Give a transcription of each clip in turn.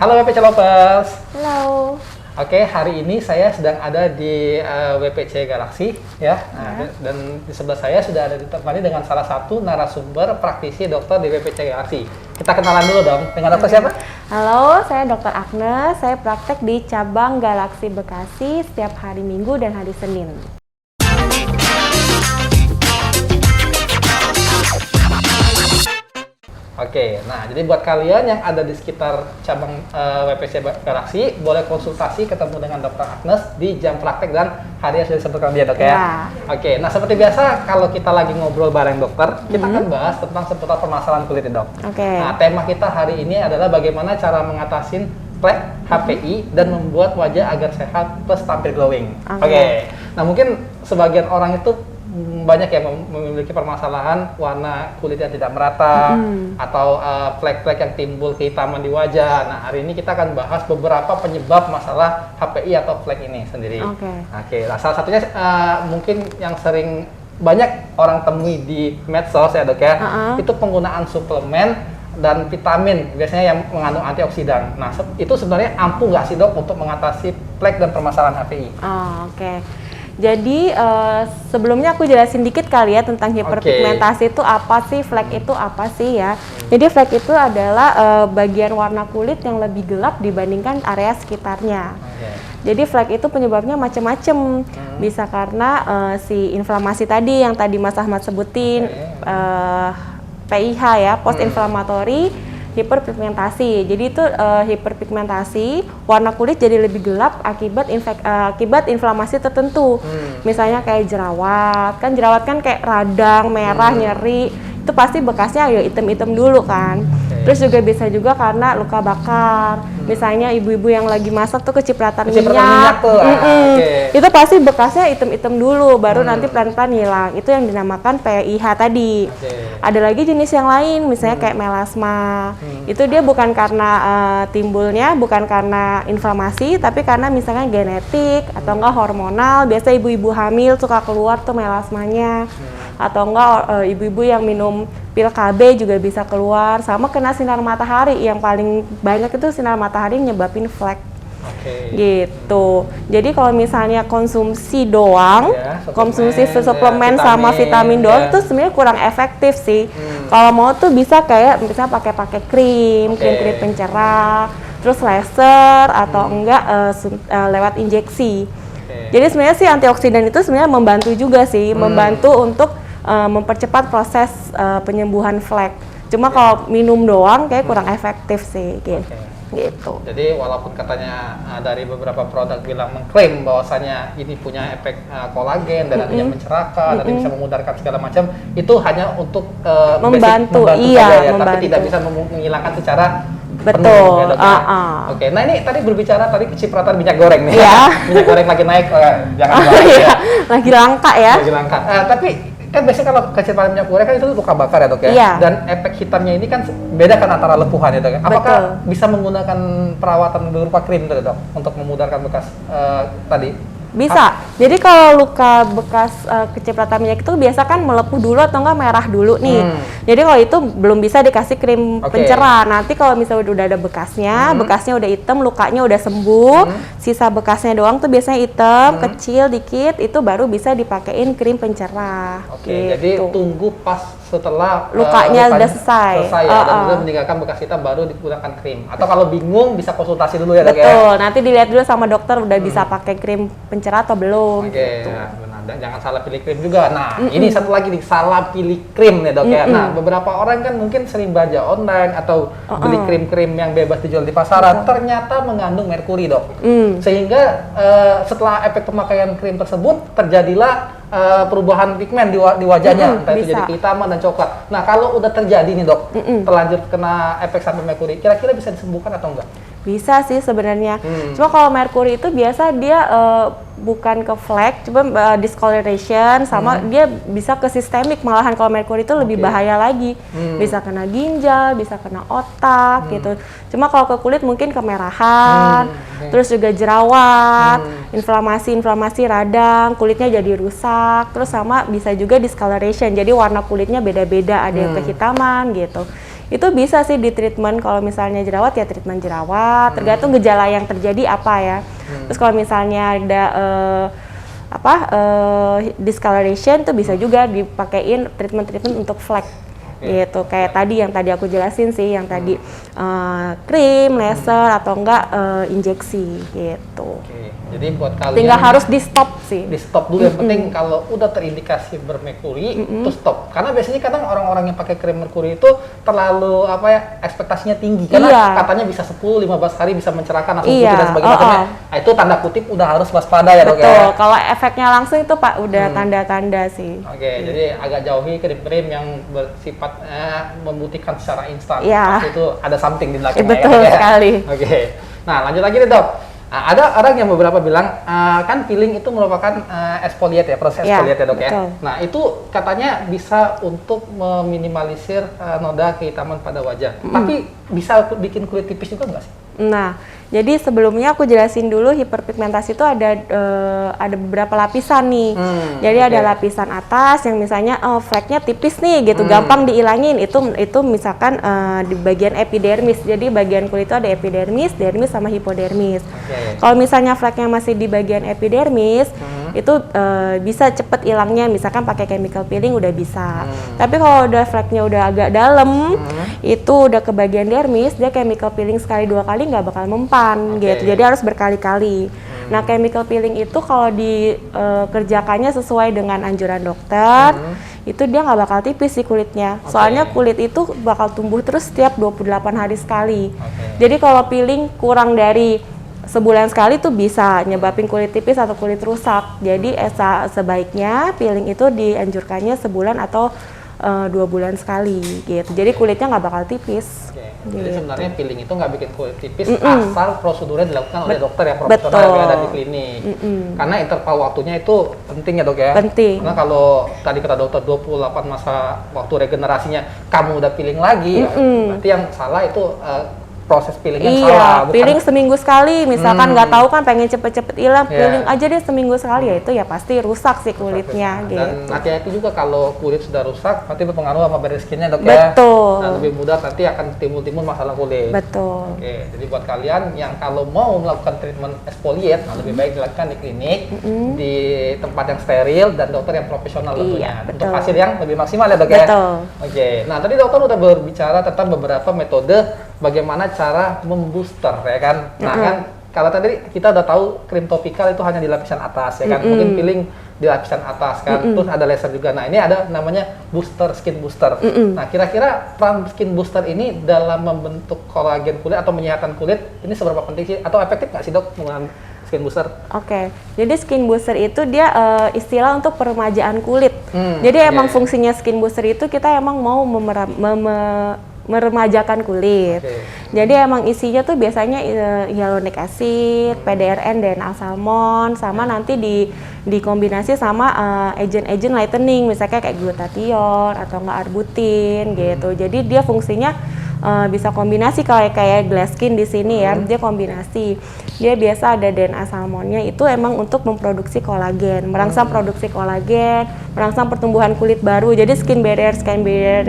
Halo WPC Lovers. Halo. Oke, hari ini saya sedang ada di WPC Galaxy ya. Nah, dan di sebelah saya sudah ada ditemani dengan salah satu narasumber praktisi dokter di WPC Galaxy. Kita kenalan dulu dong. Dengan dokter siapa? Halo, saya Dr. Agnes. Saya praktek di cabang Galaxy Bekasi setiap hari Minggu dan hari Senin. Oke, nah jadi buat kalian yang ada di sekitar cabang WPC Galaxy, boleh konsultasi ketemu dengan Dr. Agnes di jam praktek dan hari yang sudah disebutkan dia, dok ya. Oke, nah seperti biasa kalau kita lagi ngobrol bareng dokter, kita akan bahas tentang seputar permasalahan kulit, dok. Nah, tema kita hari ini adalah bagaimana cara mengatasi flek, HPI, dan membuat wajah agar sehat plus tampil glowing. Oke, nah mungkin sebagian orang itu banyak yang memiliki permasalahan warna kulit yang tidak merata atau flek-flek yang timbul kehitaman di wajah. Nah, hari ini kita akan bahas beberapa penyebab masalah HPI atau flek ini sendiri. Oke, nah, salah satunya mungkin yang sering banyak orang temui di medsos ya, dok ya, itu penggunaan suplemen dan vitamin biasanya yang mengandung antioksidan. Nah, itu sebenarnya ampuh nggak sih, dok, untuk mengatasi flek dan permasalahan HPI? Jadi sebelumnya aku jelasin dikit kali ya tentang hiperpigmentasi itu apa sih, flek itu apa sih ya. Jadi flek itu adalah bagian warna kulit yang lebih gelap dibandingkan area sekitarnya. Jadi flek itu penyebabnya macam-macam. Bisa karena si inflamasi tadi yang tadi Mas Ahmad sebutin, PIH ya, post inflammatory hiperpigmentasi. Jadi itu hiperpigmentasi, warna kulit jadi lebih gelap akibat inflamasi tertentu. Misalnya kayak jerawat kan kayak radang, merah, nyeri, itu pasti bekasnya ya item-item dulu kan. Terus juga bisa juga karena luka bakar. Misalnya ibu-ibu yang lagi masak tuh kecipratan minyak tuh. Itu pasti bekasnya item-item dulu, baru nanti pelan-pelan hilang. Itu yang dinamakan PIH tadi. Ada lagi jenis yang lain, misalnya kayak melasma. Itu dia bukan karena timbulnya, bukan karena inflamasi, tapi karena misalnya genetik atau enggak hormonal. Biasa ibu-ibu hamil suka keluar tuh melasmanya. Atau enggak ibu-ibu yang minum pil KB juga bisa keluar. Sama kena sinar matahari, yang paling banyak itu sinar matahari nyebabin flek. Gitu. Jadi kalau misalnya konsumsi doang, konsumsi suplemen sama vitamin doang itu sebenarnya kurang efektif sih. Kalau mau tuh bisa kayak misalnya pakai krim pencerah, terus laser atau enggak lewat injeksi. Jadi sebenarnya sih antioksidan itu sebenarnya membantu juga sih, membantu untuk mempercepat proses penyembuhan flek. Cuma kalau minum doang kayak kurang efektif sih gitu. Jadi walaupun katanya dari beberapa produk bilang mengklaim bahwasanya ini punya efek kolagen dan nantinya mencerahkan dan bisa memudarkan segala macam, itu hanya untuk membantu saja ya, tapi tidak bisa menghilangkan secara penuh, ya, dok, ya? Nah ini tadi berbicara kecipratan minyak goreng nih. Minyak goreng lagi naik, jangan ya. Lagi langka ya. Lagi langka. Tapi kan biasanya kalau kecipratan minyak goreng kan itu luka bakar ya, dok ya. Dan efek hitamnya ini kan beda kan antara lepuhan ya, dok ya. Apakah bisa menggunakan perawatan berupa krim, dok, untuk memudarkan bekas tadi? Bisa. Jadi kalau luka bekas kecipratan minyak itu biasa kan melepuh dulu atau enggak merah dulu nih. Jadi kalau itu belum bisa dikasih krim pencerah. Nanti kalau misalnya udah ada bekasnya, bekasnya udah hitam, lukanya udah sembuh, sisa bekasnya doang tuh biasanya hitam, kecil dikit, itu baru bisa dipakein krim pencerah. Jadi tunggu pas setelah lukanya udah selesai ya, dan udah meninggalkan bekas hitam baru digunakan krim. Atau kalau bingung bisa konsultasi dulu ya, dok ya. Betul, nanti dilihat dulu sama dokter udah bisa pakai krim pencerah atau belum. Gitu. Jangan salah pilih krim juga. Nah, ini satu lagi nih, salah pilih krim nih, dok ya. Nah, beberapa orang kan mungkin sering belanja online atau beli krim-krim yang bebas dijual di pasaran, ternyata mengandung merkuri, dok. Sehingga setelah efek pemakaian krim tersebut terjadilah perubahan pigmen di wajahnya, entah itu jadi kehitaman dan coklat. Nah, kalau udah terjadi nih, dok, terlanjur kena efek samping merkuri, kira-kira bisa disembuhkan atau enggak? Bisa sih sebenarnya. Cuma kalau merkuri itu biasa dia bukan ke flek, cuma discoloration sama dia bisa ke sistemik, malahan kalau merkuri itu lebih bahaya lagi. Bisa kena ginjal, bisa kena otak gitu. Cuma kalau ke kulit mungkin kemerahan, terus juga jerawat, inflamasi radang, kulitnya jadi rusak, terus sama bisa juga discoloration. Jadi warna kulitnya beda-beda, ada yang kehitaman gitu. itu bisa sih di treatment. Kalau misalnya jerawat ya treatment jerawat, tergantung gejala yang terjadi apa ya. Terus kalau misalnya ada discoloration tuh bisa juga dipakein treatment untuk flek. Gitu, kayak tadi yang tadi aku jelasin sih, yang tadi krim, laser atau enggak injeksi gitu. Jadi buat kalian tinggal harus di stop sih. Di stop dulu, yang penting kalau udah terindikasi bermerkuri itu stop. Karena biasanya kadang orang-orang yang pakai krim merkuri itu terlalu ekspektasinya tinggi karena katanya bisa 10-15 hari bisa mencerahkan langsung putih dan sebagainya. Nah, itu tanda kutip udah harus waspada ya, Dok. Betul. Kalau efeknya langsung itu Pak udah tanda-tanda sih. Jadi agak jauhi krim-krim yang bersifat membuktikan secara instan. Pasti itu ada something di belakangnya. Betul sekali. Nah, lanjut lagi nih, Dok. Ada orang yang beberapa bilang kan peeling itu merupakan exfoliate ya, proses exfoliate ya, Dok. Betul. Nah, itu katanya bisa untuk meminimalisir noda kehitaman pada wajah. Tapi bisa bikin kulit tipis juga nggak sih? Nah, jadi sebelumnya aku jelasin dulu hiperpigmentasi itu ada beberapa lapisan nih. Jadi ada lapisan atas yang misalnya fleknya tipis nih gitu, gampang dihilangin. Itu misalkan di bagian epidermis. Jadi bagian kulit itu ada epidermis, dermis sama hipodermis. Kalau misalnya fleknya masih di bagian epidermis, itu bisa cepet hilangnya, misalkan pakai chemical peeling udah bisa. Tapi kalau udah fleknya udah agak dalam, itu udah ke bagian dermis, dia chemical peeling sekali 2 kali nggak bakal mempan gitu. Jadi harus berkali-kali. Nah, chemical peeling itu kalau dikerjakannya sesuai dengan anjuran dokter, itu dia nggak bakal tipis sih kulitnya. Soalnya kulit itu bakal tumbuh terus setiap 28 hari sekali. Jadi kalau peeling kurang dari sebulan sekali tuh bisa nyebabin kulit tipis atau kulit rusak. Jadi sebaiknya peeling itu dianjurkannya sebulan atau 2 bulan sekali gitu. Jadi kulitnya nggak bakal tipis. Jadi sebenarnya peeling itu nggak bikin kulit tipis asal prosedurnya dilakukan oleh dokter yang profesional yang ada di klinik. Karena interval waktunya itu penting ya, Dok ya. Penting. Karena kalau tadi kata dokter 28 masa waktu regenerasinya kamu udah peeling lagi, berarti yang salah itu proses peelingnya salah. Peeling seminggu sekali, misalkan nggak tahu kan pengen cepet-cepet hilang, peeling aja deh seminggu sekali, ya itu ya pasti rusak sih kulitnya. Dan hati-hati juga kalau kulit sudah rusak, nanti berpengaruh sama barrier skinnya, Dok. Betul. Dan lebih mudah nanti akan timbul masalah kulit. Betul. Jadi buat kalian yang kalau mau melakukan treatment exfoliate, lebih baik dilakukan di klinik, di tempat yang steril dan dokter yang profesional tentunya. Untuk hasil yang lebih maksimal ya, Dok ya. Nah tadi dokter udah berbicara tentang beberapa metode bagaimana cara membooster ya kan. Nah kan kalau tadi kita udah tahu krim topikal itu hanya di lapisan atas ya kan. Mungkin peeling di lapisan atas kan. Terus ada laser juga. Nah, ini ada namanya skin booster. Nah, kira-kira peran skin booster ini dalam membentuk kolagen kulit atau menyehatkan kulit ini seberapa penting sih atau efektif nggak sih, Dok, menggunakan skin booster? Jadi skin booster itu dia istilah untuk peremajaan kulit. Jadi emang fungsinya skin booster itu kita emang mau meremajakan kulit. Jadi emang isinya tuh biasanya hyaluronic acid, PDRN, DNA salmon, sama nanti dikombinasi sama agent lightening, misalnya kayak glutathione atau enggak arbutin gitu. Jadi dia fungsinya bisa kombinasi kayak glass skin di sini ya, dia kombinasi. Dia biasa ada DNA salmonnya itu emang untuk memproduksi kolagen, merangsang produksi kolagen, merangsang pertumbuhan kulit baru. Jadi skin barrier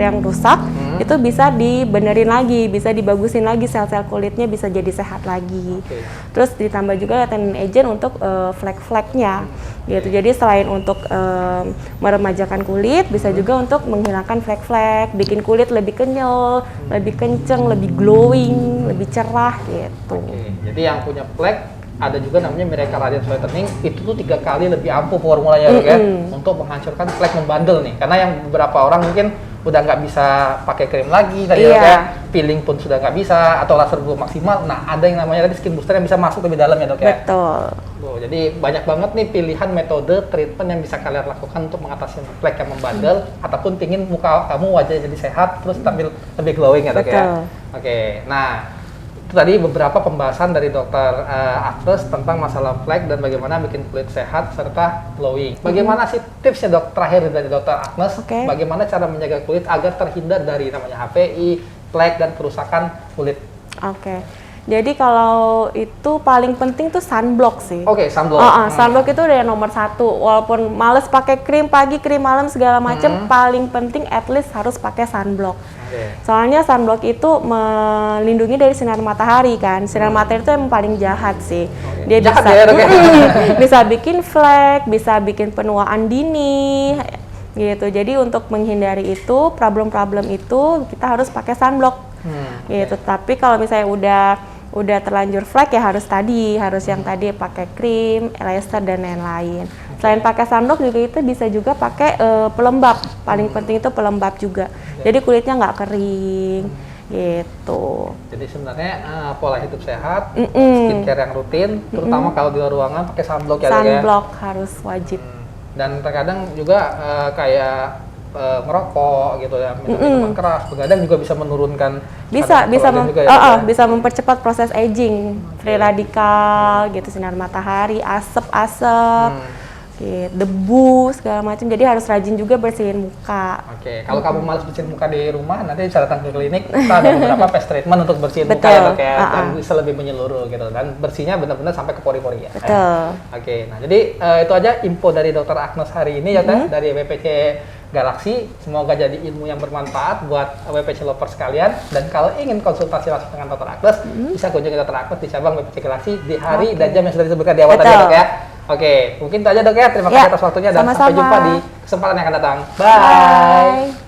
yang rusak itu bisa dibenerin lagi, bisa dibagusin lagi, sel-sel kulitnya bisa jadi sehat lagi. Terus ditambah juga tannin agent untuk flek-fleknya gitu. Jadi selain untuk meremajakan kulit, bisa juga untuk menghilangkan flek-flek, bikin kulit lebih kenyal, lebih kenceng, lebih glowing, lebih cerah gitu. Jadi yang punya flek ada juga namanya Miracle Radiance Whitening, itu tuh 3 kali lebih ampuh formulanya ya, untuk menghancurkan flek membandel nih. Karena yang beberapa orang mungkin udah nggak bisa pakai krim lagi tadi ya, peeling pun sudah nggak bisa atau laser belum maksimal. Nah, ada yang namanya tadi skin booster yang bisa masuk lebih dalam ya, Dok ya. Betul. Jadi banyak banget nih pilihan metode treatment yang bisa kalian lakukan untuk mengatasi flek yang membandel ataupun pingin muka kamu wajahnya jadi sehat terus tampil lebih glowing ya, Dok ya. Nah itu tadi beberapa pembahasan dari Dokter Agnes tentang masalah flek dan bagaimana bikin kulit sehat serta glowing. Bagaimana sih tipsnya, Dok, terakhir dari Dokter Agnes? Bagaimana cara menjaga kulit agar terhindar dari namanya HPI, flek dan kerusakan kulit? Jadi kalau itu paling penting tuh sunblock sih. Oke, sunblock. Sunblock itu udah yang nomor 1. Walaupun males pakai krim pagi, krim malam segala macam, paling penting at least harus pakai sunblock. Soalnya sunblock itu melindungi dari sinar matahari kan. Sinar matahari itu yang paling jahat sih. Dia jahat bisa ya, bisa bikin flek, bisa bikin penuaan dini gitu. Jadi untuk menghindari itu, problem-problem itu kita harus pakai sunblock. Gitu. Tapi kalau misalnya udah terlanjur flek ya harus yang tadi pakai krim, eraser dan lain-lain. Selain pakai sunblock juga itu bisa juga pakai pelembab. Paling penting itu pelembab juga. Jadi kulitnya nggak kering gitu. Jadi sebenarnya pola hidup sehat, skincare yang rutin, terutama kalau di luar ruangan pakai sunblock ya. Sunblock harus wajib. Dan terkadang juga kayak merokok gitu ya, minuman keras, begadang juga bisa menurunkan bisa mempercepat proses aging, free radikal gitu, sinar matahari, asap, gitu, debu segala macam. Jadi harus rajin juga bersihin muka. Kalau kamu malas bersihin muka di rumah, nanti bisa datang ke klinik. Kita ada beberapa face treatment untuk bersihin muka ya, dok ya, dan bisa lebih menyeluruh gitu, dan bersihnya benar-benar sampai ke pori-pori ya. Betul. Nah jadi itu aja info dari Dr. Agnes hari ini ya, dari WPC Galaxy. Semoga jadi ilmu yang bermanfaat buat WPC lovers sekalian. Dan kalau ingin konsultasi langsung dengan Dr. Agnes, bisa kunjungi Dr. Agnes di cabang WPC Galaxy di hari dan jam yang sudah disebutkan di awal tadi ya, dok ya. Mungkin itu aja, dok ya. Terima kasih atas waktunya dan sampai jumpa di kesempatan yang akan datang. Bye.